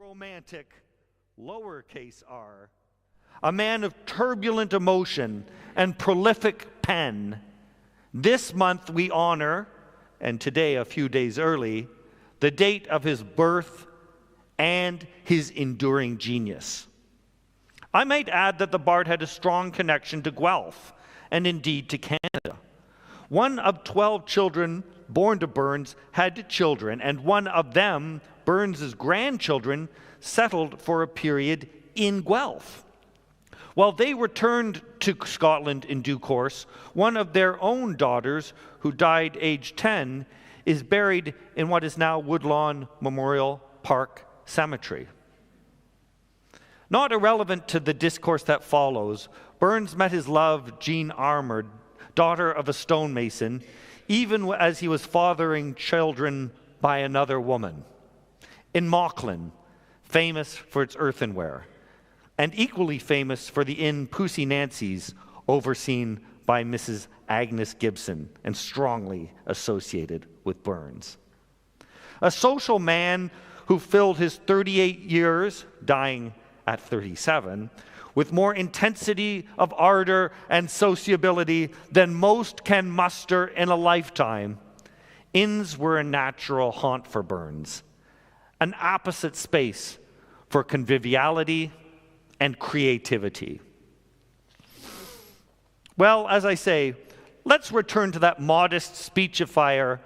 romantic, lowercase r, a man of turbulent emotion and prolific pen. This month we honor, and today a few days early, the date of his birth and his enduring genius. I might add that the bard had a strong connection to Guelph, and indeed to Canada. One of 12 children born to Burns had children, and one of them, Burns's grandchildren, settled for a period in Guelph. While they returned to Scotland in due course, one of their own daughters, who died aged 10, is buried in what is now Woodlawn Memorial Park Cemetery. Not irrelevant to the discourse that follows, Burns met his love, Jean Armour, daughter of a stonemason, even as he was fathering children by another woman, in Mauchline, famous for its earthenware, and equally famous for the inn Pussy Nancy's, overseen by Mrs. Agnes Gibson and strongly associated with Burns. A social man who filled his 38 years, dying at 37, with more intensity of ardor and sociability than most can muster in a lifetime, inns were a natural haunt for Burns, an opposite space for conviviality and creativity. Well, as I say, let's return to that modest speechifier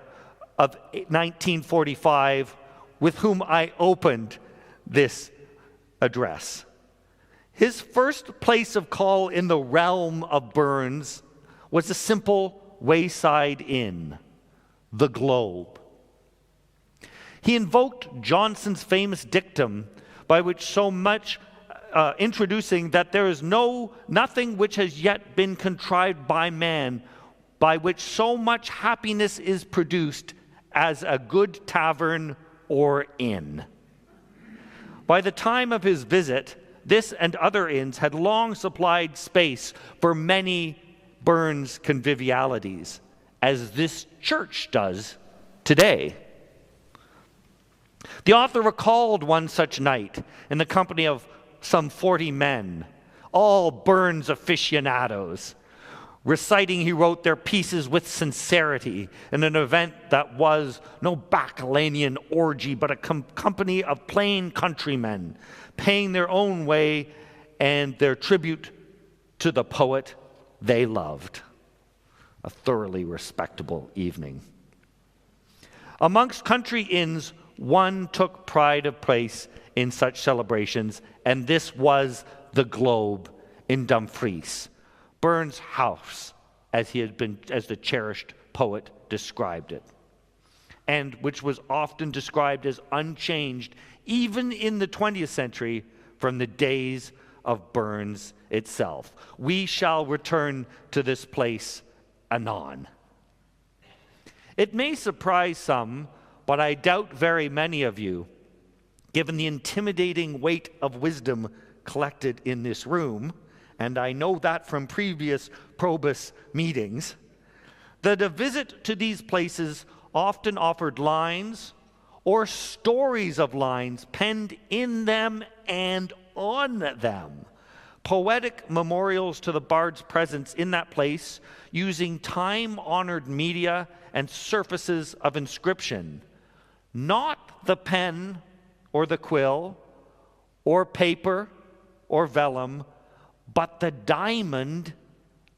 of 1945 with whom I opened this address. His first place of call in the realm of Burns was a simple wayside inn, the Globe. He invoked Johnson's famous dictum by which so much introducing that there is nothing which has yet been contrived by man by which so much happiness is produced as a good tavern or inn. By the time of his visit, this and other inns had long supplied space for many Burns convivialities, as this church does today. The author recalled one such night in the company of some 40 men, all Burns aficionados, reciting, he wrote, their pieces with sincerity in an event that was no bacchanalian orgy, but a company of plain countrymen, paying their own way and their tribute to the poet they loved. A thoroughly respectable evening. Amongst country inns, one took pride of place in such celebrations, and this was the Globe in Dumfries, Burns' house, as the cherished poet described it, and which was often described as unchanged even in the 20th century from the days of Burns itself. We shall return to this place anon. It may surprise some, but I doubt very many of you, given the intimidating weight of wisdom collected in this room, and I know that from previous PROBUS meetings, that a visit to these places often offered lines or stories of lines penned in them and on them, poetic memorials to the bard's presence in that place, using time-honored media and surfaces of inscription, not the pen or the quill or paper or vellum, but the diamond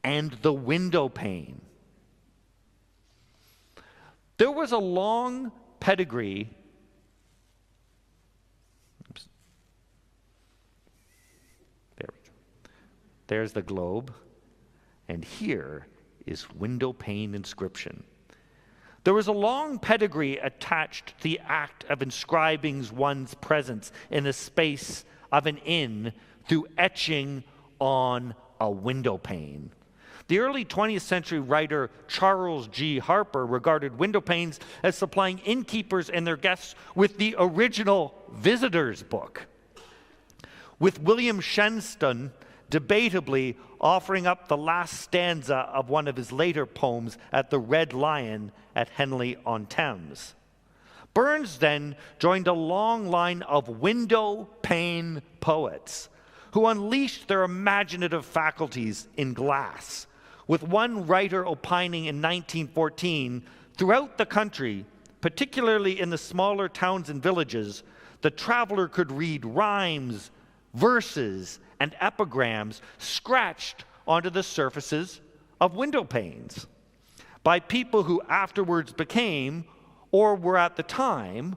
and the window pane. There was a long pedigree. There we go. There's the Globe, and here is window pane inscription. There was a long pedigree attached to the act of inscribing one's presence in the space of an inn through etching on a window pane. The early 20th century writer Charles G. Harper regarded window panes as supplying innkeepers and their guests with the original visitor's book, with William Shenstone debatably offering up the last stanza of one of his later poems at the Red Lion at Henley-on-Thames. Burns then joined a long line of window pane poets who unleashed their imaginative faculties in glass, with one writer opining in 1914, throughout the country, particularly in the smaller towns and villages, the traveler could read rhymes, verses, and epigrams scratched onto the surfaces of window panes by people who afterwards became, or were at the time,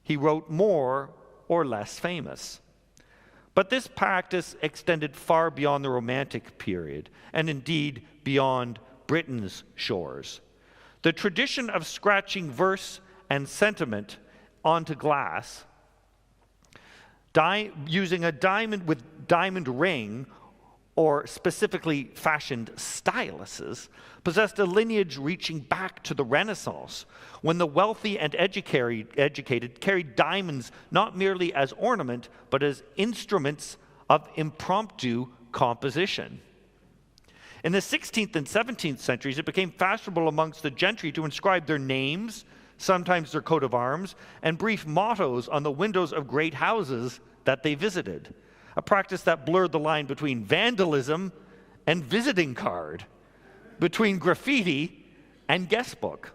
he wrote, more or less famous. But this practice extended far beyond the Romantic period, and indeed beyond Britain's shores. The tradition of scratching verse and sentiment onto glass, using a diamond ring or specifically fashioned styluses, possessed a lineage reaching back to the Renaissance, when the wealthy and educated carried diamonds not merely as ornament, but as instruments of impromptu composition. In the 16th and 17th centuries, it became fashionable amongst the gentry to inscribe their names, sometimes their coat of arms, and brief mottos on the windows of great houses that they visited, a practice that blurred the line between vandalism and visiting card, between graffiti and guest book.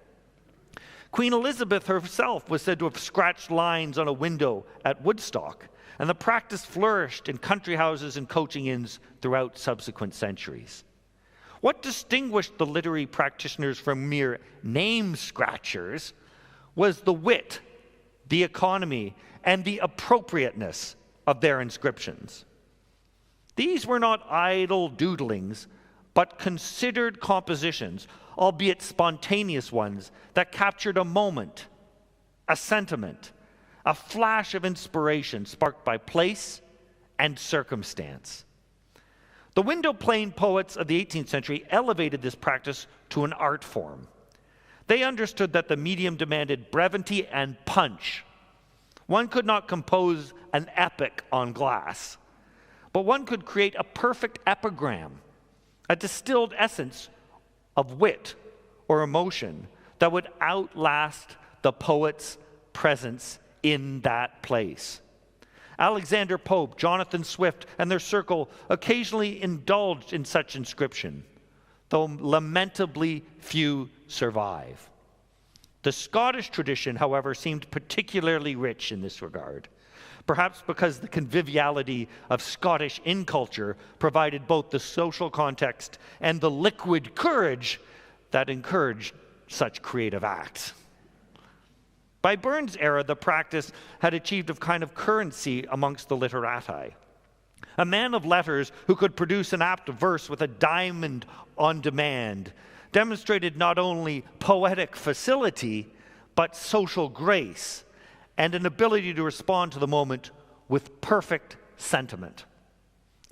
Queen Elizabeth herself was said to have scratched lines on a window at Woodstock, and the practice flourished in country houses and coaching inns throughout subsequent centuries. What distinguished the literary practitioners from mere name scratchers was the wit, the economy, and the appropriateness of their inscriptions. These were not idle doodlings, but considered compositions, albeit spontaneous ones, that captured a moment, a sentiment, a flash of inspiration sparked by place and circumstance. The window pane poets of the 18th century elevated this practice to an art form. They understood that the medium demanded brevity and punch. One could not compose an epic on glass, but one could create a perfect epigram, a distilled essence of wit or emotion that would outlast the poet's presence in that place. Alexander Pope, Jonathan Swift, and their circle occasionally indulged in such inscription, though lamentably few survive. The Scottish tradition, however, seemed particularly rich in this regard, perhaps because the conviviality of Scottish inn culture provided both the social context and the liquid courage that encouraged such creative acts. By Burns' era, the practice had achieved a kind of currency amongst the literati. A man of letters who could produce an apt verse with a diamond on demand demonstrated not only poetic facility, but social grace and an ability to respond to the moment with perfect sentiment.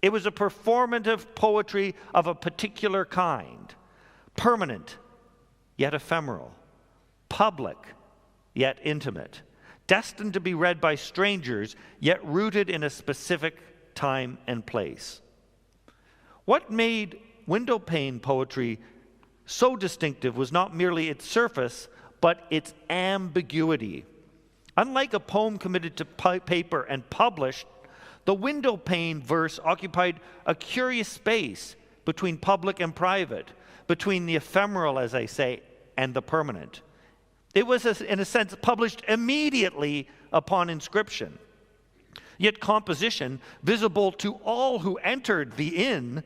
It was a performative poetry of a particular kind, permanent yet ephemeral, public yet intimate, destined to be read by strangers, yet rooted in a specific time and place. What made window pane poetry so distinctive was not merely its surface, but its ambiguity. Unlike a poem committed to paper and published, the window pane verse occupied a curious space between public and private, between the ephemeral, as I say, and the permanent. It was, in a sense, published immediately upon inscription. Yet composition, visible to all who entered the inn,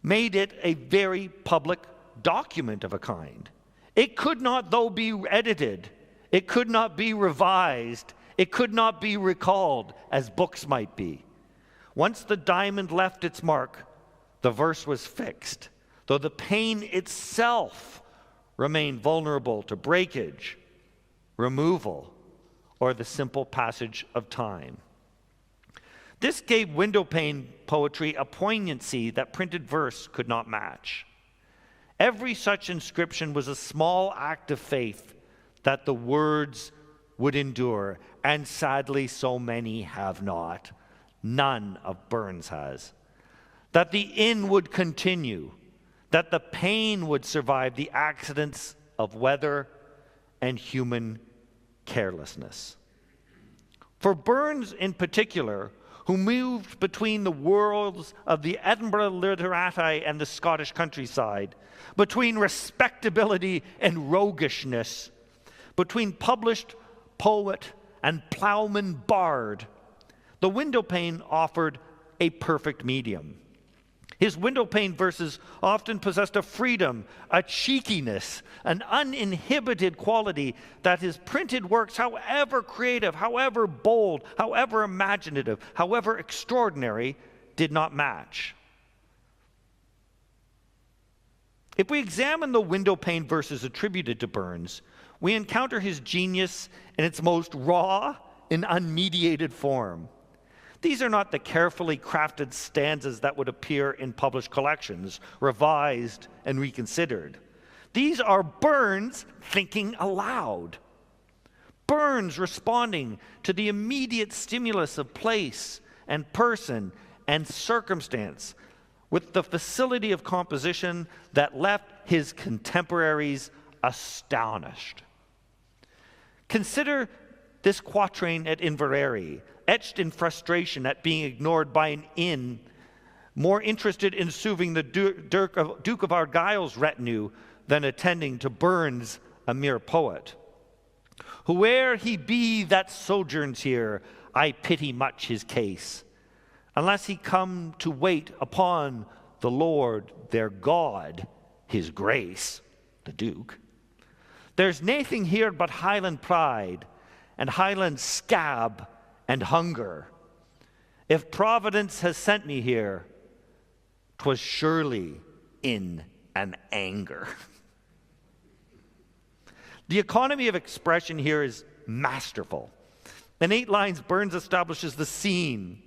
made it a very public document of a kind. It could not, though, be edited. It could not be revised. It could not be recalled, as books might be. Once the diamond left its mark, the verse was fixed, though the pane itself remained vulnerable to breakage, removal, or the simple passage of time. This gave window pane poetry a poignancy that printed verse could not match. Every such inscription was a small act of faith that the words would endure, and sadly so many have not. None of Burns has. That the inn would continue, that the pain would survive the accidents of weather and human carelessness. For Burns in particular, who moved between the worlds of the Edinburgh literati and the Scottish countryside, between respectability and roguishness, between published poet and ploughman bard, the windowpane offered a perfect medium. His windowpane verses often possessed a freedom, a cheekiness, an uninhibited quality that his printed works, however creative, however bold, however imaginative, however extraordinary, did not match. If we examine the windowpane verses attributed to Burns, we encounter his genius in its most raw and unmediated form. These are not the carefully crafted stanzas that would appear in published collections, revised and reconsidered. These are Burns thinking aloud. Burns responding to the immediate stimulus of place and person and circumstance with the facility of composition that left his contemporaries astonished. Consider this quatrain at Inverary, etched in frustration at being ignored by an inn, more interested in soothing the Duke of Argyll's retinue than attending to Burns, a mere poet. Whoe'er he be that sojourns here, I pity much his case, unless he come to wait upon the Lord their God, his grace, the Duke. There's nathing here but Highland pride, and Highland scab and hunger. If Providence has sent me here, 'twas surely in an anger. The economy of expression here is masterful. In 8 lines, Burns establishes the scene,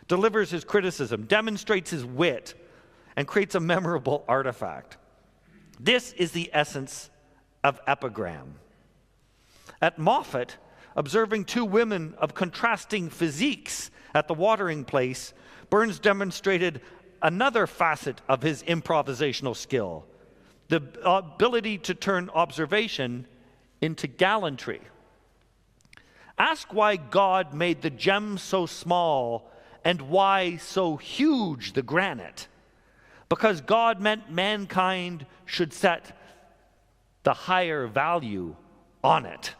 delivers his criticism, demonstrates his wit, and creates a memorable artifact. This is the essence of epigram. At Moffat, observing 2 women of contrasting physiques at the watering place, Burns demonstrated another facet of his improvisational skill, the ability to turn observation into gallantry. Ask why God made the gem so small and why so huge the granite. Because God meant mankind should set the higher value on it.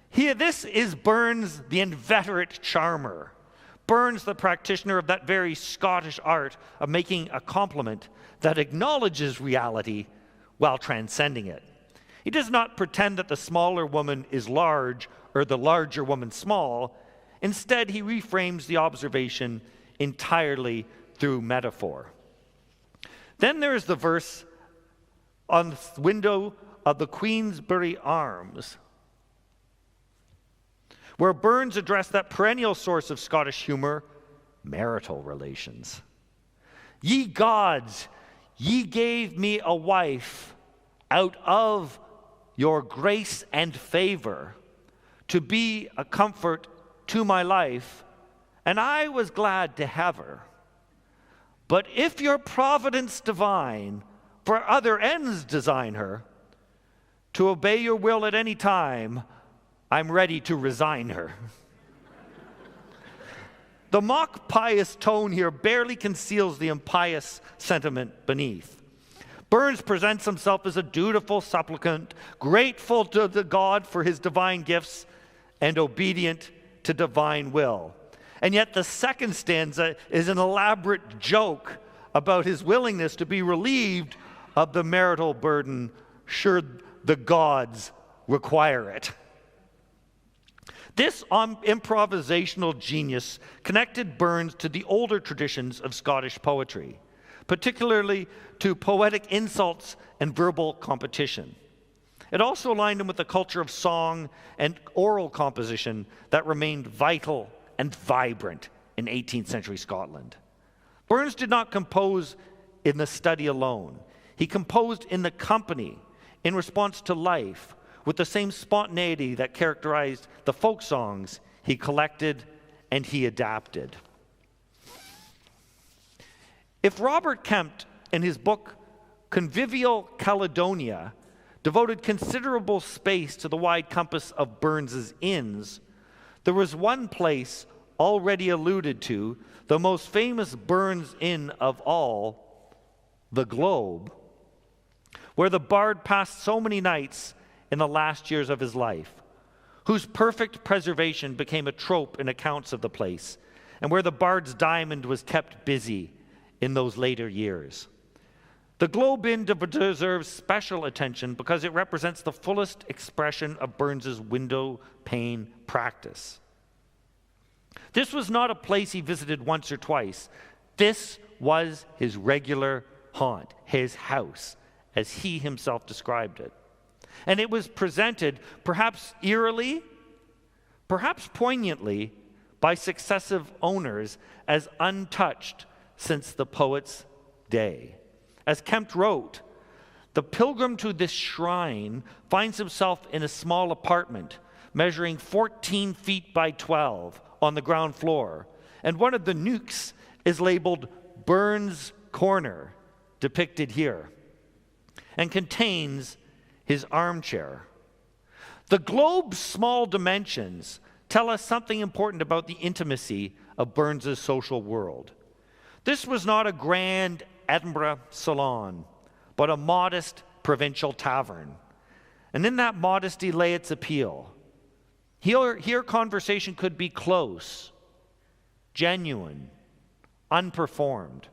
Here, this is Burns, the inveterate charmer. Burns, the practitioner of that very Scottish art of making a compliment that acknowledges reality while transcending it. He does not pretend that the smaller woman is large or the larger woman small. Instead, he reframes the observation entirely through metaphor. Then there is the verse on the window of the Queensberry Arms, where Burns addressed that perennial source of Scottish humor, marital relations. Ye gods, ye gave me a wife out of your grace and favor to be a comfort to my life, and I was glad to have her. But if your providence divine for other ends design her, to obey your will at any time, I'm ready to resign her. The mock pious tone here barely conceals the impious sentiment beneath. Burns presents himself as a dutiful supplicant, grateful to the God for his divine gifts, and obedient to divine will. And yet the second stanza is an elaborate joke about his willingness to be relieved of the marital burden should the gods require it. This improvisational genius connected Burns to the older traditions of Scottish poetry, particularly to poetic insults and verbal competition. It also aligned him with the culture of song and oral composition that remained vital and vibrant in 18th century Scotland. Burns did not compose in the study alone. He composed in the company, in response to life, with the same spontaneity that characterized the folk songs he collected and he adapted. If Robert Kemp, in his book Convivial Caledonia, devoted considerable space to the wide compass of Burns's inns, there was one place already alluded to, the most famous Burns Inn of all, the Globe, where the bard passed so many nights in the last years of his life, whose perfect preservation became a trope in accounts of the place, and where the bard's diamond was kept busy in those later years. The Globe Inn deserves special attention because it represents the fullest expression of Burns's window pane practice. This was not a place he visited once or twice. This was his regular haunt, his house, as he himself described it. And it was presented, perhaps eerily, perhaps poignantly, by successive owners as untouched since the poet's day. As Kempt wrote, the pilgrim to this shrine finds himself in a small apartment measuring 14 feet by 12 on the ground floor, and one of the nooks is labeled Burns Corner, depicted here, and contains his armchair. The Globe's small dimensions tell us something important about the intimacy of Burns's social world. This was not a grand Edinburgh salon, but a modest provincial tavern. And in that modesty lay its appeal. Here conversation could be close, genuine, unperformed.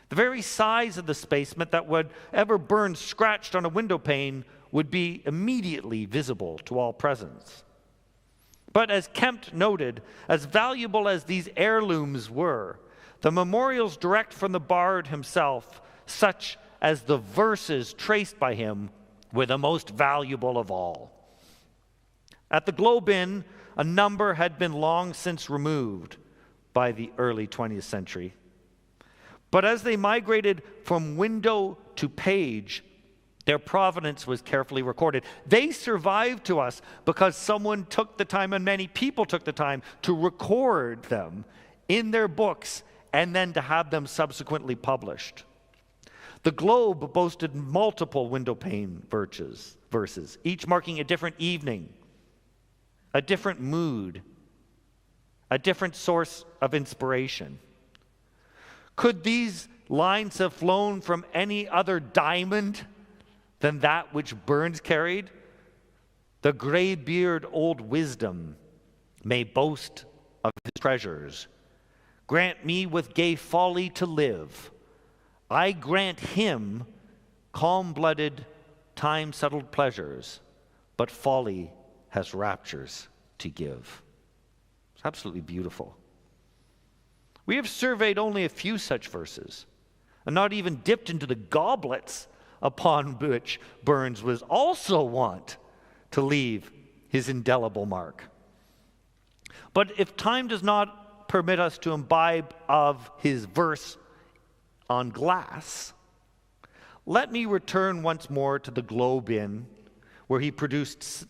The very size of the space meant that whatever Burns scratched on a window pane would be immediately visible to all present. But as Kempt noted, as valuable as these heirlooms were, the memorials direct from the bard himself, such as the verses traced by him, were the most valuable of all. At the Globe Inn, a number had been long since removed by the early 20th century. But as they migrated from window to page, their provenance was carefully recorded. They survived to us because someone took the time, and many people took the time, to record them in their books and then to have them subsequently published. The Globe boasted multiple window pane verses, each marking a different evening, a different mood, a different source of inspiration. Could these lines have flown from any other diamond than that which Burns carried? The gray-beard old wisdom may boast of his treasures. Grant me with gay folly to live. I grant him calm-blooded, time-settled pleasures, but folly has raptures to give. It's absolutely beautiful. We have surveyed only a few such verses, and not even dipped into the goblets upon which Burns was also wont to leave his indelible mark. But if time does not permit us to imbibe of his verse on glass, let me return once more to the Globe Inn, where he produced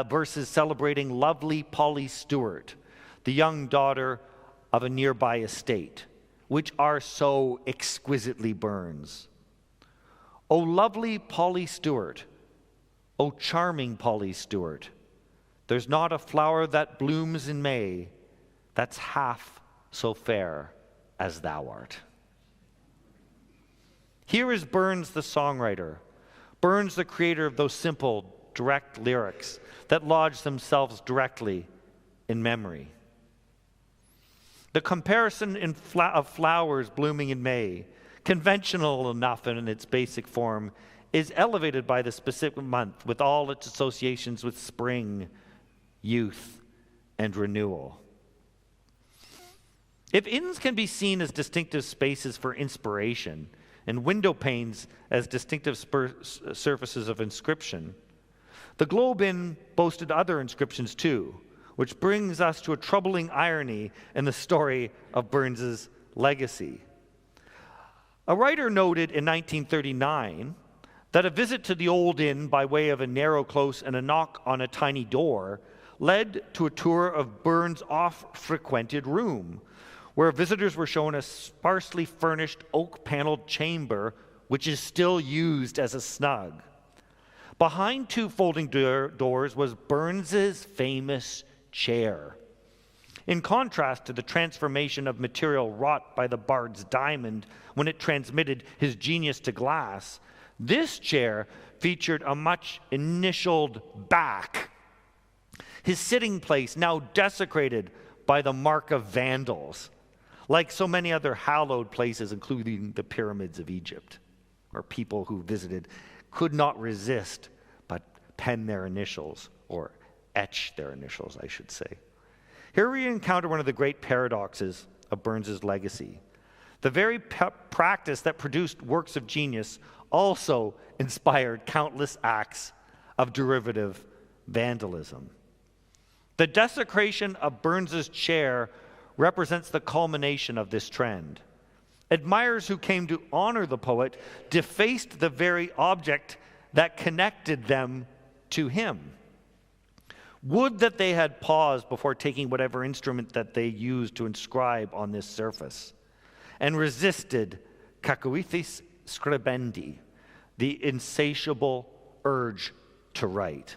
verses celebrating lovely Polly Stewart, the young daughter of a nearby estate, which are so exquisitely Burns. O lovely Polly Stewart, O charming Polly Stewart, there's not a flower that blooms in May that's half so fair as thou art. Here is Burns the songwriter, Burns the creator of those simple, direct lyrics that lodge themselves directly in memory. The comparison of flowers blooming in May, conventional enough in its basic form, is elevated by the specific month with all its associations with spring, youth, and renewal. If inns can be seen as distinctive spaces for inspiration and window panes as distinctive surfaces of inscription, the Globe Inn boasted other inscriptions too, which brings us to a troubling irony in the story of Burns's legacy. A writer noted in 1939 that a visit to the old inn by way of a narrow close and a knock on a tiny door led to a tour of Burns' oft-frequented room, where visitors were shown a sparsely furnished oak-paneled chamber which is still used as a snug. Behind two folding doors was Burns's famous chair. In contrast to the transformation of material wrought by the bard's diamond when it transmitted his genius to glass, this chair featured a much initialed back. His sitting place now desecrated by the mark of vandals, like so many other hallowed places, including the pyramids of Egypt, where people who visited could not resist but pen their initials, or etch their initials, I should say. Here we encounter one of the great paradoxes of Burns's legacy. The very practice that produced works of genius also inspired countless acts of derivative vandalism. The desecration of Burns's chair represents the culmination of this trend. Admirers who came to honor the poet defaced the very object that connected them to him. Would that they had paused before taking whatever instrument that they used to inscribe on this surface, and resisted cacuithis scribendi, the insatiable urge to write,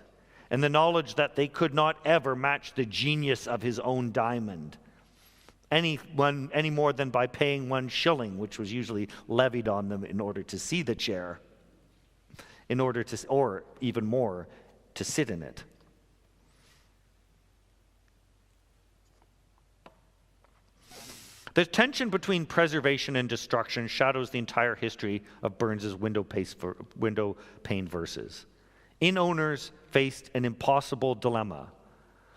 and the knowledge that they could not ever match the genius of his own diamond, any more than by paying 1 shilling, which was usually levied on them in order to see the chair, or even more, to sit in it. The tension between preservation and destruction shadows the entire history of Burns's window pane verses. Inn owners faced an impossible dilemma: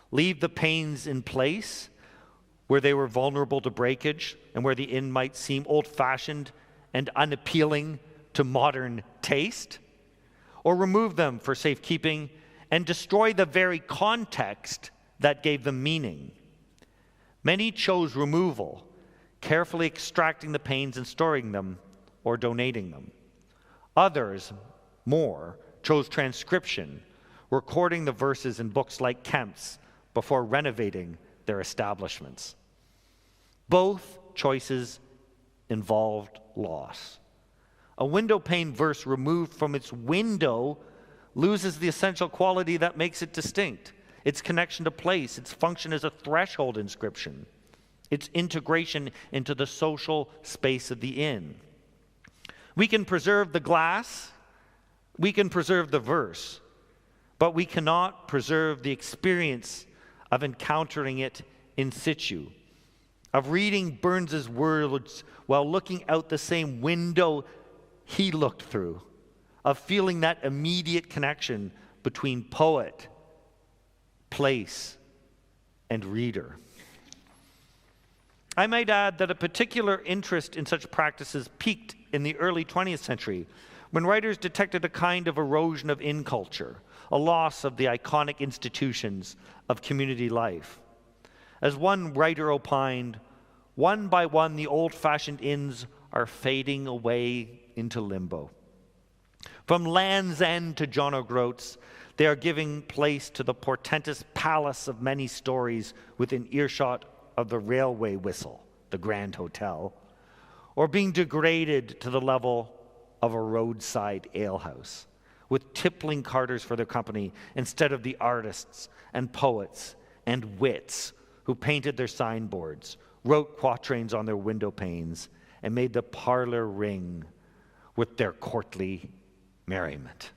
leave the panes in place where they were vulnerable to breakage and where the inn might seem old-fashioned and unappealing to modern taste, or remove them for safekeeping and destroy the very context that gave them meaning. Many chose removal, carefully extracting the panes and storing them or donating them. Others, more, chose transcription, recording the verses in books like Kemp's before renovating their establishments. Both choices involved loss. A window pane verse removed from its window loses the essential quality that makes it distinct: its connection to place, its function as a threshold inscription, its integration into the social space of the inn. We can preserve the glass, we can preserve the verse, but we cannot preserve the experience of encountering it in situ, of reading Burns's words while looking out the same window he looked through, of feeling that immediate connection between poet, place, and reader. I might add that a particular interest in such practices peaked in the early 20th century, when writers detected a kind of erosion of inn culture, a loss of the iconic institutions of community life. As one writer opined, one by one the old-fashioned inns are fading away into limbo. From Land's End to John O'Groats, they are giving place to the portentous palace of many stories within earshot of the railway whistle, the Grand Hotel, or being degraded to the level of a roadside alehouse, with tippling carters for their company instead of the artists and poets and wits who painted their signboards, wrote quatrains on their window panes, and made the parlor ring with their courtly merriment.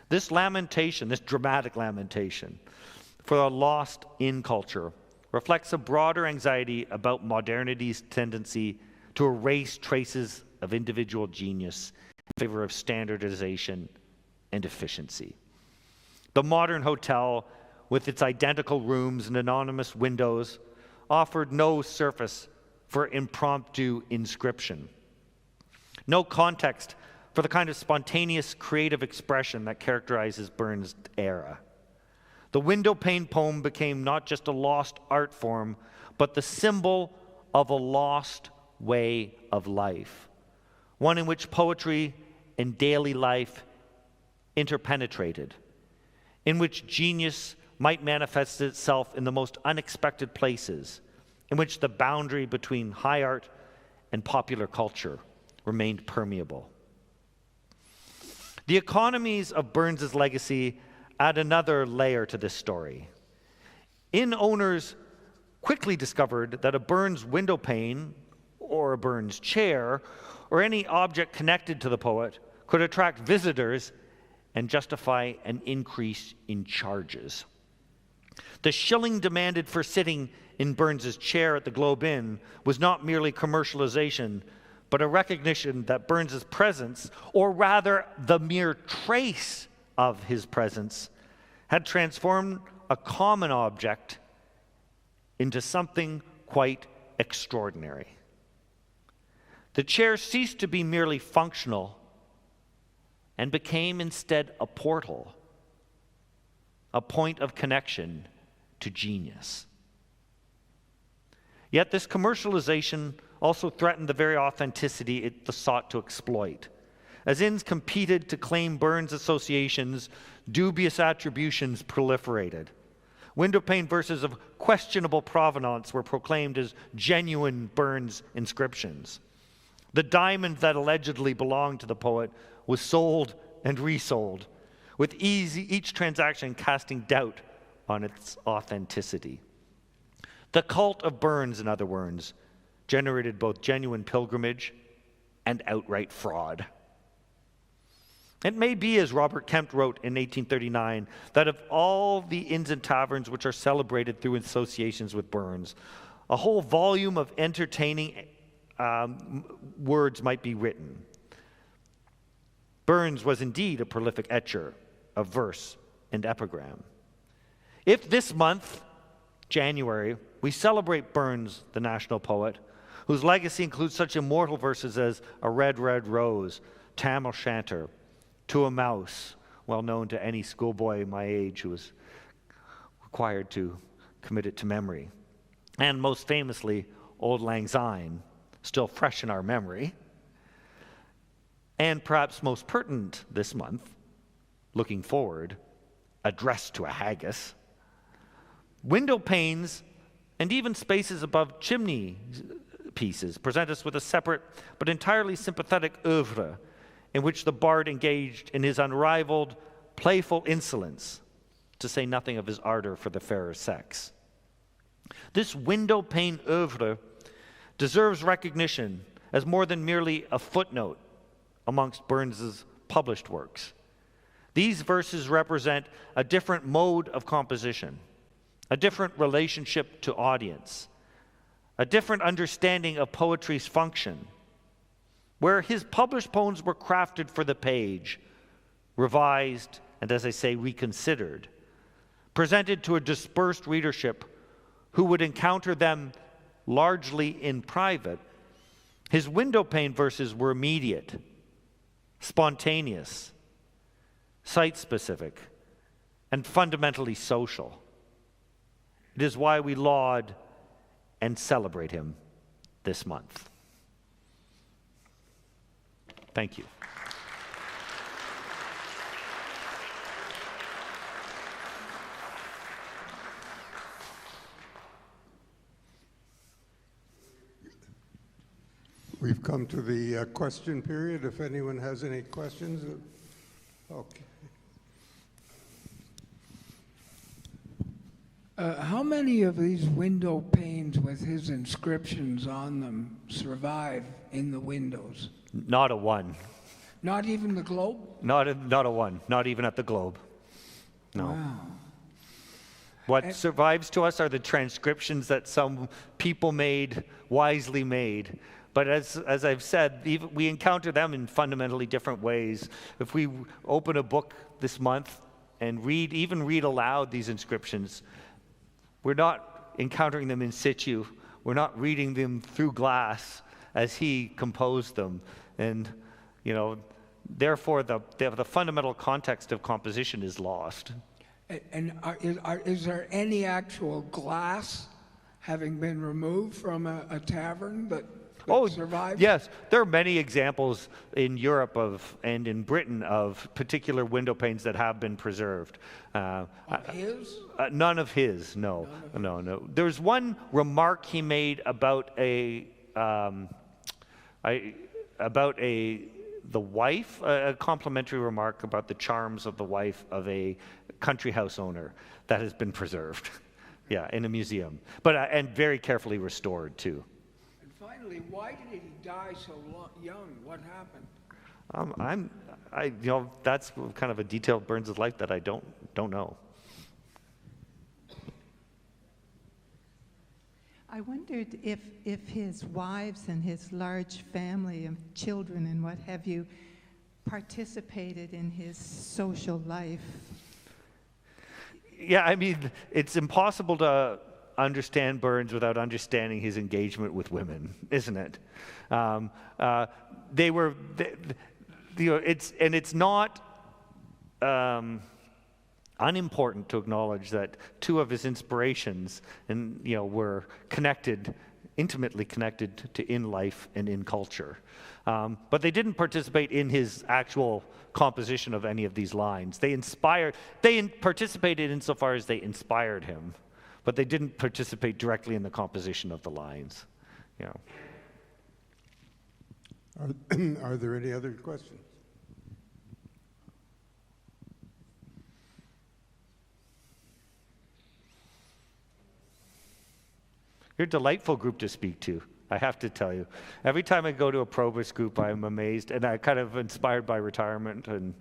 This lamentation, this dramatic lamentation for a lost inn culture, reflects a broader anxiety about modernity's tendency to erase traces of individual genius in favor of standardization and efficiency. The modern hotel, with its identical rooms and anonymous windows, offered no surface for impromptu inscription, no context for the kind of spontaneous creative expression that characterizes Burns' era. The window pane poem became not just a lost art form, but the symbol of a lost way of life, one in which poetry and daily life interpenetrated, in which genius might manifest itself in the most unexpected places, in which the boundary between high art and popular culture remained permeable. The economies of Burns's legacy add another layer to this story. Inn owners quickly discovered that a Burns window pane, or a Burns chair, or any object connected to the poet could attract visitors and justify an increase in charges. The shilling demanded for sitting in Burns's chair at the Globe Inn was not merely commercialization, but a recognition that Burns's presence, or rather the mere trace of his presence, had transformed a common object into something quite extraordinary. The chair ceased to be merely functional and became instead a portal, a point of connection to genius. Yet this commercialization also threatened the very authenticity it sought to exploit. As inns competed to claim Burns associations, dubious attributions proliferated. Windowpane verses of questionable provenance were proclaimed as genuine Burns inscriptions. The diamond that allegedly belonged to the poet was sold and resold, with each transaction casting doubt on its authenticity. The cult of Burns, in other words, generated both genuine pilgrimage and outright fraud. It may be, as Robert Kemp wrote in 1839, that of all the inns and taverns which are celebrated through associations with Burns, a whole volume of entertaining words might be written. Burns was indeed a prolific etcher of verse and epigram. If this month, January, we celebrate Burns, the national poet, whose legacy includes such immortal verses as A Red, Red Rose, Tam O'Shanter, To a Mouse, well known to any schoolboy my age who was required to commit it to memory, and most famously, Auld Lang Syne, still fresh in our memory, and perhaps most pertinent this month, looking forward, Address to a Haggis. Window panes and even spaces above chimney pieces present us with a separate but entirely sympathetic oeuvre in which the bard engaged in his unrivaled, playful insolence, to say nothing of his ardor for the fairer sex. This window pane oeuvre deserves recognition as more than merely a footnote amongst Burns's published works. These verses represent a different mode of composition, a different relationship to audience, a different understanding of poetry's function, where his published poems were crafted for the page, revised, and as I say, reconsidered, presented to a dispersed readership who would encounter them largely in private. His windowpane verses were immediate, spontaneous, site-specific, and fundamentally social. It is why we laud and celebrate him this month. Thank you. We've come to the question period. If anyone has any questions. Okay. How many of these window panes with his inscriptions on them survive in the windows? Not a one. Not even the Globe? Not a one. Not even at the Globe. No. Wow. What survives to us are the transcriptions that some people wisely made. But as I've said, we encounter them in fundamentally different ways. If we open a book this month and read aloud these inscriptions, we're not encountering them in situ. We're not reading them through glass as he composed them. And, therefore the fundamental context of composition is lost. And is there any actual glass having been removed from a tavern that survives? Yes. There are many examples in Europe and in Britain of particular window panes that have been preserved. Of his? None of his, no. No. There's one remark he made about the wife, a complimentary remark about the charms of the wife of a country house owner that has been preserved, yeah, in a museum, but and very carefully restored too. And finally, why did he die so young? What happened? That's kind of a detail of Burns' life that I don't know. I wondered if his wives and his large family of children and what have you participated in his social life. Yeah, I mean, it's impossible to understand Burns without understanding his engagement with women, isn't it? It's not unimportant to acknowledge that two of his inspirations were intimately connected to in life and in culture. But they didn't participate in his actual composition of any of these lines. They participated insofar as they inspired him, but they didn't participate directly in the composition of the lines. Are there any other questions? You're a delightful group to speak to, I have to tell you. Every time I go to a PROBUS group, I'm amazed, and I'm kind of inspired by retirement, and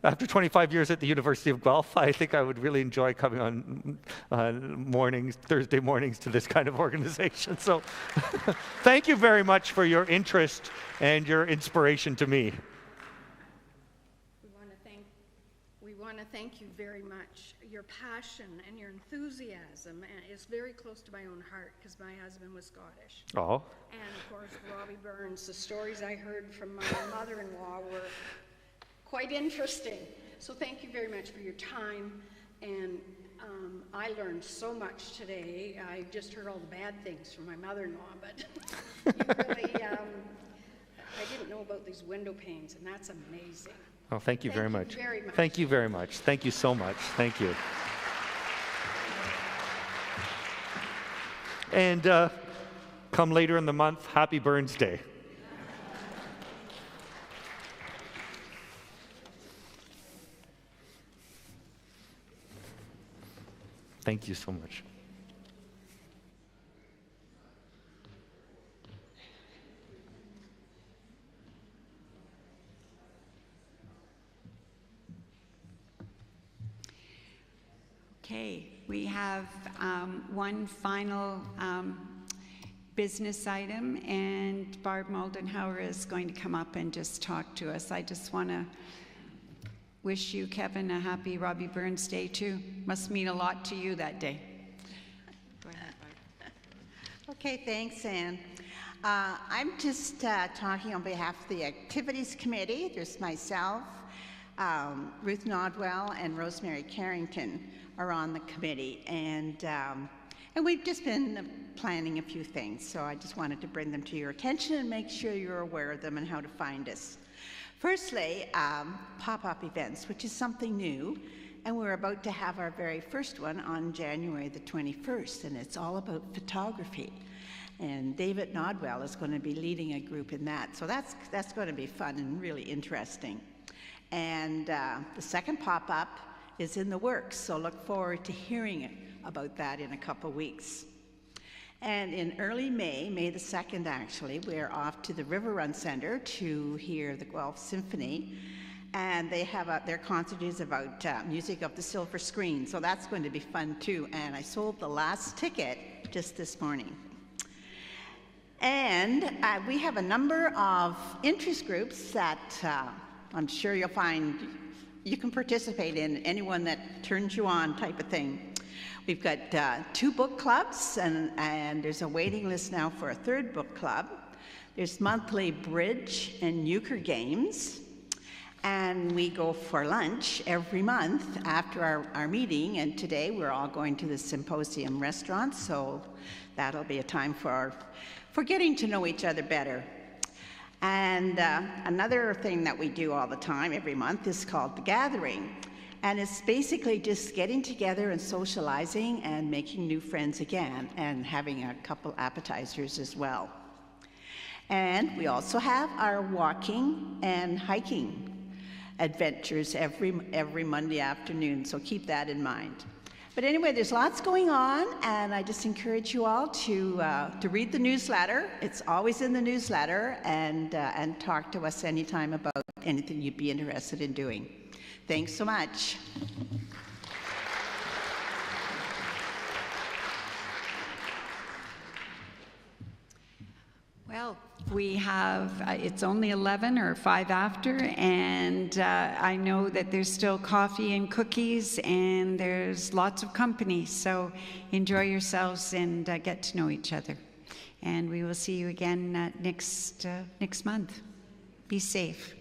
after 25 years at the University of Guelph, I think I would really enjoy coming on Thursday mornings to this kind of organization. So thank you very much for your interest and your inspiration to me. We want to thank you very much. Your passion and your enthusiasm is very close to my own heart because my husband was Scottish. Oh. And of course, Robbie Burns, the stories I heard from my mother-in-law were quite interesting. So thank you very much for your time. And I learned so much today. I just heard all the bad things from my mother-in-law, but you really, I didn't know about these window panes, and that's amazing. Oh, thank you very much. Very much. Thank you very much. Thank you so much. Thank you. And come later in the month, happy Burns Day. Thank you so much. Okay, we have one final business item, and Barb Moldenhauer is going to come up and just talk to us. I just want to wish you, Kevin, a happy Robbie Burns Day too. Must mean a lot to you that day. Go ahead, Barb. Okay, thanks, Anne. I'm just talking on behalf of the Activities Committee. There's myself, Ruth Nodwell, and Rosemary Carrington are on the committee, and we've just been planning a few things, so I just wanted to bring them to your attention and make sure you're aware of them and how to find us. Firstly, pop-up events, which is something new, and we're about to have our very first one on January the 21st, and it's all about photography. And David Nodwell is going to be leading a group in that, so that's going to be fun and really interesting. And the second pop-up is in the works, so look forward to hearing about that in a couple weeks. And in early May, May the 2nd actually, we're off to the River Run Center to hear the Guelph Symphony, and they have their concert is about music of the silver screen, so that's going to be fun too, and I sold the last ticket just this morning. And we have a number of interest groups that I'm sure you'll find you can participate in, anyone that turns you on type of thing. We've got 2 book clubs, and there's a waiting list now for a 3rd book club. There's monthly bridge and euchre games, and we go for lunch every month after our meeting, and today we're all going to the Symposium restaurant, so that'll be a time for getting to know each other better. And another thing that we do all the time every month is called The Gathering. And it's basically just getting together and socializing and making new friends again and having a couple appetizers as well. And we also have our walking and hiking adventures every Monday afternoon, so keep that in mind. But anyway, there's lots going on, and I just encourage you all to read the newsletter. It's always in the newsletter, and talk to us anytime about anything you'd be interested in doing. Thanks so much. Well, we have, it's only 11 or 5 after, and I know that there's still coffee and cookies, and there's lots of company, so enjoy yourselves and get to know each other. And we will see you again next month. Be safe.